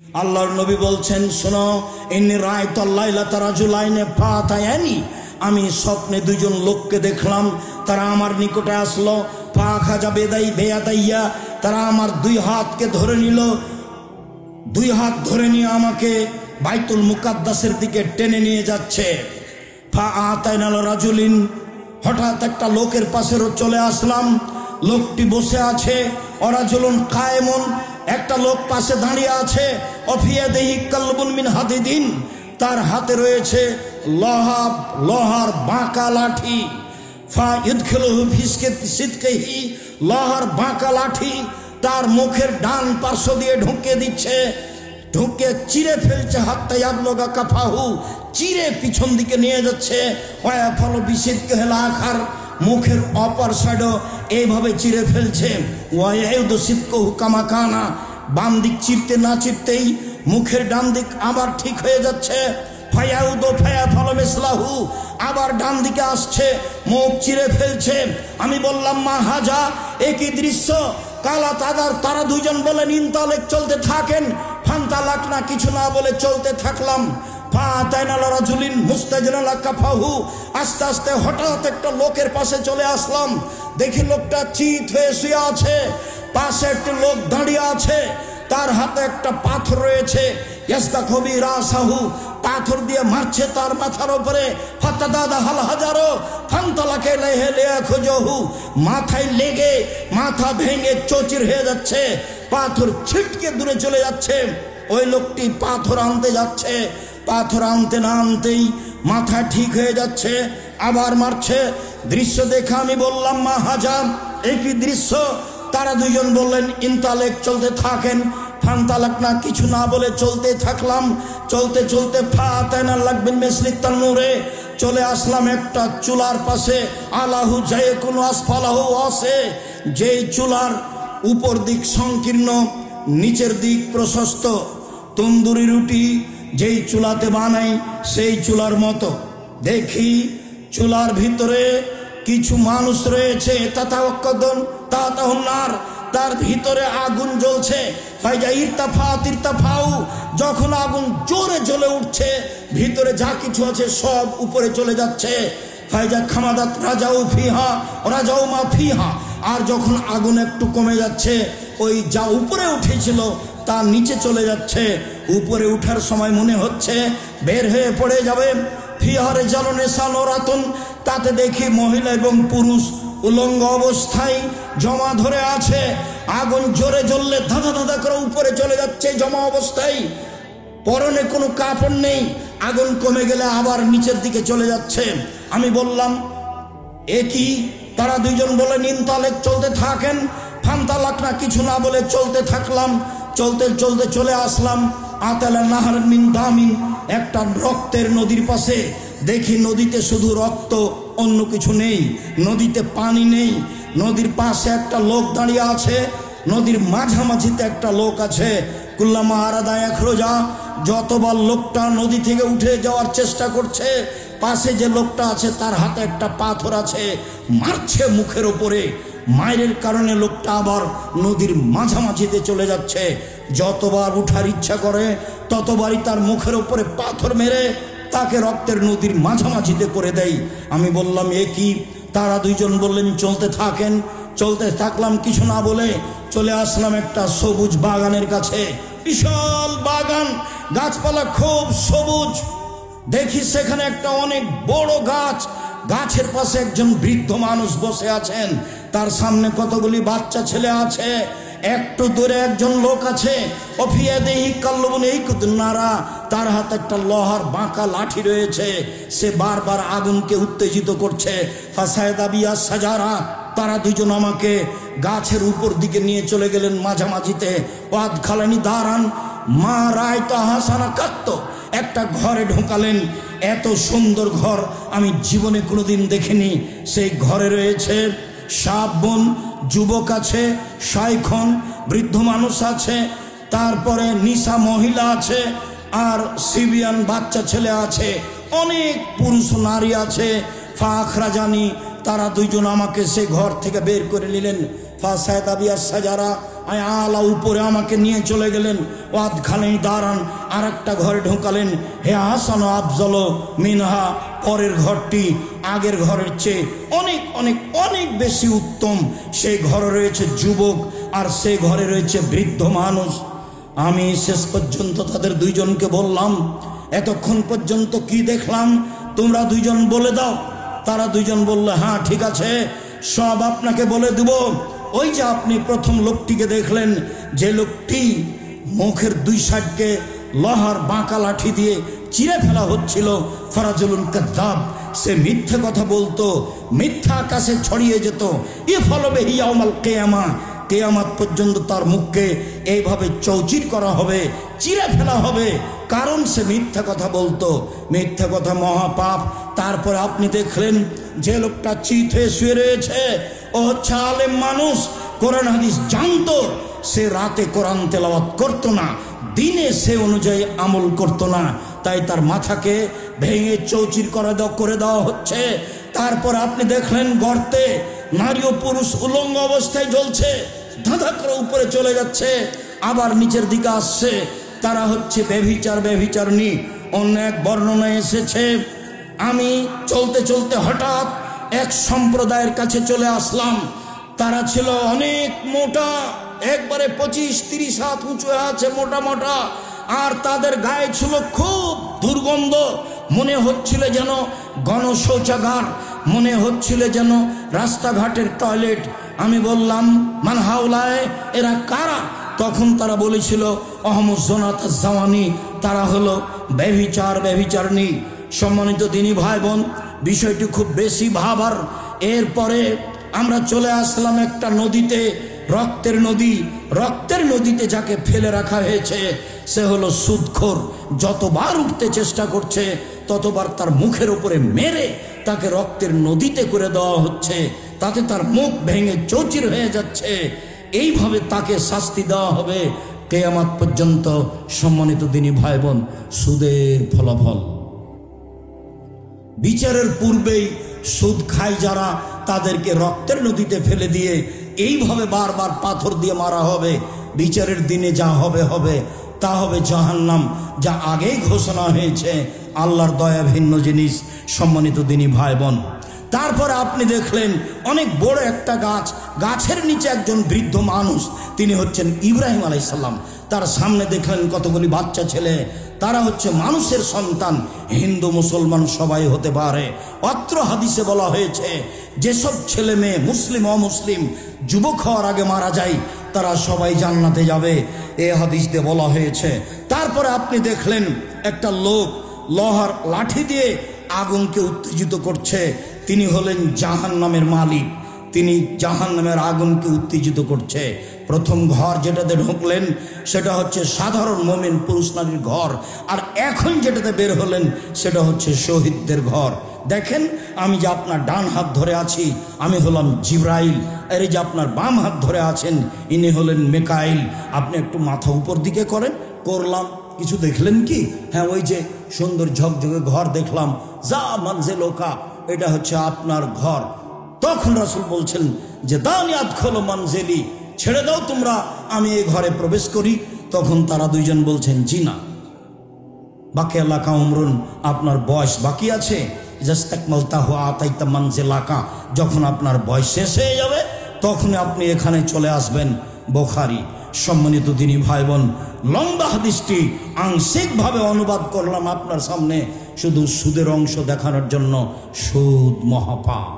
আল্লাহর নবী বলছেন, শোনো, ইন্নী রাআইতুল্লাইলাতা রাজুলাইনে ফাতায়ানি, আমি স্বপ্নে দুইজন লোককে দেখলাম, তারা আমার নিকটে আসলো। ফাখাজা বেয়াদাইয়া, তারা আমার দুই হাতকে ধরে নিল, দুই হাত ধরে নিয়ে আমাকে বাইতুল মুকাদ্দাসের দিকে টেনে নিয়ে যাচ্ছে। ফাআতাইনাল রাজুলিন, হঠাৎ একটা লোকের পাশে চলে আসলাম। লোকটি বসে আছে। অরাজুলুন কায়েমুন, একটা লোক পাশে দাঁড়িয়ে আছে। অফিয়াদিহি কালবুন মিন হাদিদিন, তার হাতে রয়েছে লোহার বাঁকা লাঠি। ফাইদখিলুহু ফি সিদকিহি, লোহার বাঁকা লাঠি তার মুখের ডান পার্শ্ব দিয়ে ঢুকিয়ে দিচ্ছে, ঢুকে চিরে ফেলছে। হাত্তা ইয়াবলুগা কাফাহু, চিরে পিছন দিকে নিয়ে যাচ্ছে। ওয়া ফল বিসিদকিহিল আখার, মুখের অপর সাইডও এইভাবে চিরে ফেলছে। ওয়াইদু সিদকুহু কামা কানা, বাম দিক চিরতে না চিরতেই মুখের ডান দিক আবার ঠিক হয়ে যাচ্ছে। ফায়াউদু ফায়াফালু মিসলাহু, আবার ডান দিকে আসছে, মুখ চিরে ফেলছে। আমি বললাম, মা হাজা, একই দৃশ্য। কালা তারা দুইজন বলেন, ইনতালেক, চলতে থাকেন। ফান্তালাক না, কিছু না বলে চলতে থাকলাম। ফাতাইনাল রাজুলিন মুস্তাজনাল কাফাহু, আস্তে আস্তে হঠাৎ একটা লোকের পাশে চলে আসলাম। দেখি লোকটা চিত হয়ে শুয়ে আছে, পাশে একটা লোক দাঁড়িয়ে আছে, তার হাতে একটা পাথর রয়েছে। ইয়াস্তাখবি রাসাহু, পাথর দিয়ে মারছে তার মাথার উপরে। ফাতাদাদা হাল হাজারো ফান্তালাকে লেহে লিয়াখুজহু, মাথায় লেগে মাথা ভেঙে চৌচির হয়ে যাচ্ছে, পাথর ছিটকে দূরে চলে যাচ্ছে। ওই লোকটি পাথর আনতে যাচ্ছে, পাথর আনতে না আনতেই মাথা ঠিক হয়ে যাচ্ছে, আবার মারছে। দৃশ্য দেখে আমি বললাম, মা হাজাম, একই দৃশ্য। তারা দুইজন বললেন, ইনতালেক, চলতে থাকেন। ফান্তালাক না, কিছু না বলে চলতে থাকলাম। চলতে চলতে ফাতাইনাল লাগবিন মিসলিত তান্নুরে, চলে আসলাম একটা চুলার পাশে। আলাহু জায়কুন আসফালাহু আসে, যেই চুলার উপর দিক সংকীর্ণ, নিচের দিক প্রশস্ত। তন্দুরি রুটি যেই চুলাতে বানাই সেই চুলার মতো। দেখি চুলার ভিতরে কিছু মানুষ রয়েছে। তাতাহুন্নার, তার ভিতরে আগুন জ্বলছে। ফাইজা ইরতাফাউ, যখন আগুন জোরে জ্বলে উঠছে, ভিতরে যা কিছু আছে সব উপরে চলে যাচ্ছে। ফাইজা খামাদাত রাজাউ ফিহা রাজাউ মা ফিহা, আর যখন আগুন একটু কমে যাচ্ছে, ওই যা উপরে উঠেছিল তা নিচে চলে যাচ্ছে। উপরে উঠার সময় মনে হচ্ছে বের হয়ে পড়ে যাবে। ফিহারে জ্বালনে সানোরাতুন, তাতে দেখি মহিলা এবং পুরুষ উলঙ্গ অবস্থায় জমা ধরে আছে। আগুন জোরে জ্বললে ধাঁধা ধাঁধা করে উপরে চলে যাচ্ছে জমা অবস্থায়। পরনে কোনো কাপড় নেই। আগুন কমে গেলে আবার নিচের দিকে চলে যাচ্ছে। আমি বললাম, একই। তারা দুইজন বলে, ইনতালেক, চলতে থাকেন। ফান্তালাক না, কিছু না বলে চলতে থাকলাম। চলতে চলতে চলে আসলাম আতালা নাহার মিন দামিন, একটা রক্তের নদীর পাশে। দেখি নদীতে শুধু রক্ত, অন্য কিছু নেই। নদীতে পানি নেই। নদীর পাশে একটা লোক দাঁড়িয়ে আছে, নদীর মাঝামাঝিতে একটা লোক আছে। কুল্লামা আরাদা এখরোজা, যতবার লোকটা নদী থেকে উঠে যাওয়ার চেষ্টা করছে, পাশে যে লোকটা আছে তার হাতে একটা পাথর আছে, মারছে মুখের ওপরে। মায়ের কারণে লোকটা আবার নদীর মাঝামাঝিতে চলে যাচ্ছে। যতবার উঠার ইচ্ছা করে ততবারই তার মুখের ওপরে পাথর মেরে তাকে রক্তের নদীর মাঝামাঝিতে করে দেয়। আমি বললাম, এ কি? তারা দুইজন বললেন, চলতে থাকেন। চলতে থাকলাম, কিছু না বলে চলে আসলাম একটা সবুজ বাগানের কাছে। বিশাল বাগান, গাছপালা খুব সবুজ। দেখি সেখানে একটা অনেক বড় গাছ, গাছের পাশে একজন বৃদ্ধ মানুষ বসে আছেন, তার সামনে কতগুলি বাচ্চা ছেলে আছে। একটু দূরে একজন লোক আছে। অফিয়াদেহি কাল্লুবুন এই কুতুন্নারা, তার হাতে একটা লোহার বাঁকা লাঠি রয়েছে। সে বারবার আগুনকে উত্তেজিত করছে। ফাসায়দাবিয়া সাজারা, তারা দুজন আমাকে গাছের উপর দিকে নিয়ে চলে গেলেন মাঝামাঝিতে। ওয়াদ খালানি দাঁড়ান মা রায়তা হাসানা কাত্ত, একটা ঘরে ঢোকালেন। এত সুন্দর ঘর আমি জীবনে কোনোদিন দেখিনি। সেই ঘরে রয়েছে শাবন, যুবক আছে, শাইখন, বৃদ্ধ মানুষ আছে, তারপরে নিশা মহিলা আছে, আর সিবিয়ান বাচ্চা ছেলে আছে, অনেক পুরুষ নারী আছে। ফাখরা জানি, তারা দুইজন আমাকে সে ঘর থেকে বের করে নিলেন। ফাসাদাবিয়া সাজারা আলা উপরে আমাকে নিয়ে চলে গেলেন। ওয়াদ খালেই দাঁড়ান, আর একটা ঘরে ঢোকালেন। হে হাসান আফজল মিনহা, পরের ঘরটি আগের ঘরের চেয়ে অনেক অনেক অনেক বেশি উত্তম। সেই ঘরে রয়েছে যুবক আর সেই ঘরে রয়েছে বৃদ্ধ মানুষ। আমি শেষ পর্যন্ত তাদের দুইজনকে বললাম, এতক্ষণ পর্যন্ত কি দেখলাম তোমরা দুইজন বলে দাও। তারা দুইজন বলল, হ্যাঁ ঠিক আছে, সব আপনাকে বলে দেব। ওই যে আপনি প্রথম লোকটিকে দেখলেন, যে লোকটি মুখের দুই সাইডকে লোহার বাঁকা লাঠি দিয়ে চিরে ফেলা হচ্ছিল, ফারাজুলুন কাযযাব, সে মিথ্যে কথা বলতো, মিথ্যা আকাশে ছড়িয়ে যেত। ইফল বিহি ইয়াউমাল কিয়ামা, কিয়ামত পর্যন্ত তার মুখকে এইভাবে চৌচির করা হবে, চিরে ফেলা হবে, কারণ সে মিথ্যা কথা বলতো। মিথ্যা কথা মহাপাপ। তারপরে আপনি দেখলেন যে লোকটা চিত হয়ে শুয়ে রয়েছে, ও হচ্ছে আলেম মানুষ, কোরআন হাদিস জানতো। সে রাতে কোরআন তেলাওয়াত করতো না, দিনে সে অনুযায়ী আমল করতো না, তাই তার মাথাকে ভেঙে চৌচির করে দেওয়া হচ্ছে। তারপর আপনি দেখলেন গর্তে নারী ও পুরুষ উলঙ্গ অবস্থায় জ্বলছে, ধাঁধা করে উপরে চলে যাচ্ছে, আবার নিচের দিকে আসছে। তারা হচ্ছে ব্যভিচারণী। অন্য এক বর্ণনায় এসেছে, আমি চলতে চলতে হঠাৎ এক সম্প্রদায়ের কাছে চলে আসলাম। তারা ছিল অনেক মোটা, একবারে 25-30 হাত উঁচু আছে, মোটা মোটা, আর তাদের গায়ে ছিল খুব দুর্গন্ধ। মনে হচ্ছিল যেন গণশৌচাগার, মনে হচ্ছিল যেন রাস্তাঘাটের টয়লেট। আমি বললাম, মান হাওলায়, এরা কারা? তখন তারা বলেছিল, অহমুজ্জনাত জাওয়ানি, তারা হলো ব্যভিচারণী। সম্মানিত দিনী ভাই বোন, বিষয়টি খুব বেশি ভাবার। এরপরে আমরা চলে আসলাম একটা নদীতে, রক্তের নদীতে যাকে ফেলে রাখা হয়েছে সে হলো সুদখোর। যতবার উঠতে চেষ্টা করছে ততবার তার মুখের উপরে মেরে তাকে রক্তের নদীতে করে দেওয়া হচ্ছে, তাতে তার মুখ ভেঙে চৌচির হয়ে যাচ্ছে। এইভাবে তাকে শাস্তি দেওয়া হবে কিয়ামত পর্যন্ত। সম্মানিত দিনী ভাই বোন, সুদের ফলাফল। বিচারের পূর্বেই সুদ খায় যারা, তাদেরকে রক্তের নদীতে ফেলে দিয়ে এইভাবে বারবার পাথর দিয়ে মারা হবে। বিচারের দিনে যা হবে তা হবে জাহান্নাম, যা আগেই ঘোষণা হয়েছে। আল্লাহর দয়া ভিন্ন জিনিস। সম্মানিত দিনী ভাই বোন, তারপরে আপনি দেখলেন অনেক বড় একটা গাছ, গাছের নিচে একজন বৃদ্ধ মানুষ, তিনি হচ্ছেন ইব্রাহিম আলাইহিস সালাম। তার সামনে দেখলেন কতগুলি বাচ্চা ছেলে, তারা হচ্ছে মানুষের সন্তান। হিন্দু মুসলমান সবাই হতে পারে। অত্র হাদিসে বলা হয়েছে, যেসব ছেলে মেয়ে মুসলিম অমুসলিম যুবক হওয়ার আগে মারা যায় তারা সবাই জান্নাতে যাবে, এ হাদিস দিয়ে বলা হয়েছে। তারপরে আপনি দেখলেন একটা লোক লোহার লাঠি দিয়ে আগুনকে উত্তেজিত করছে, তিনি হলেন জাহান্নামের মালিক, তিনি জাহান্নামের আগুনকে উত্তেজিত করছে। প্রথম ঘর যেটাতে ঢুকলেন সেটা হচ্ছে সাধারণ মুমিন পুরুষ নারীর ঘর, আর এখন যেটাতে বের হলেন সেটা হচ্ছে শহীদদের ঘর। দেখেন, আমি যে আপনার ডান হাত ধরে আছি আমি হলাম জিব্রাইল, আর এই যে আপনার বাম হাত ধরে আছেন ইনি হলেন মিকাইল। আপনি একটু মাথা উপর দিকে করেন, করলাম। কিছু দেখলেন কি? হ্যাঁ, ওই যে সুন্দর ঝকঝকে ঘর দেখলাম, যা মানজে লোকা, এটা হচ্ছে আপনার ঘর। তখন রাসূল বলছেন যে দানিয়াত খোলো মানজেলি, ছেড়ে দাও তোমরা, আমি এই ঘরে প্রবেশ করি। তখন তারা দুইজন বলছেন, জি না, বাকি এলাকা উমরুন, আপনার বয়স বাকি আছে। যখন আপনার বয়স শেষ হয়ে যাবে তখন আপনি এখানে চলে আসবেন। বুখারী। সম্মানিত দিনী ভাই বোন, লম্বা হাদিসটি আংশিকভাবে অনুবাদ করলাম আপনার সামনে, শুধু সুদের অংশ দেখানোর জন্য। সুদ মহাপাপ।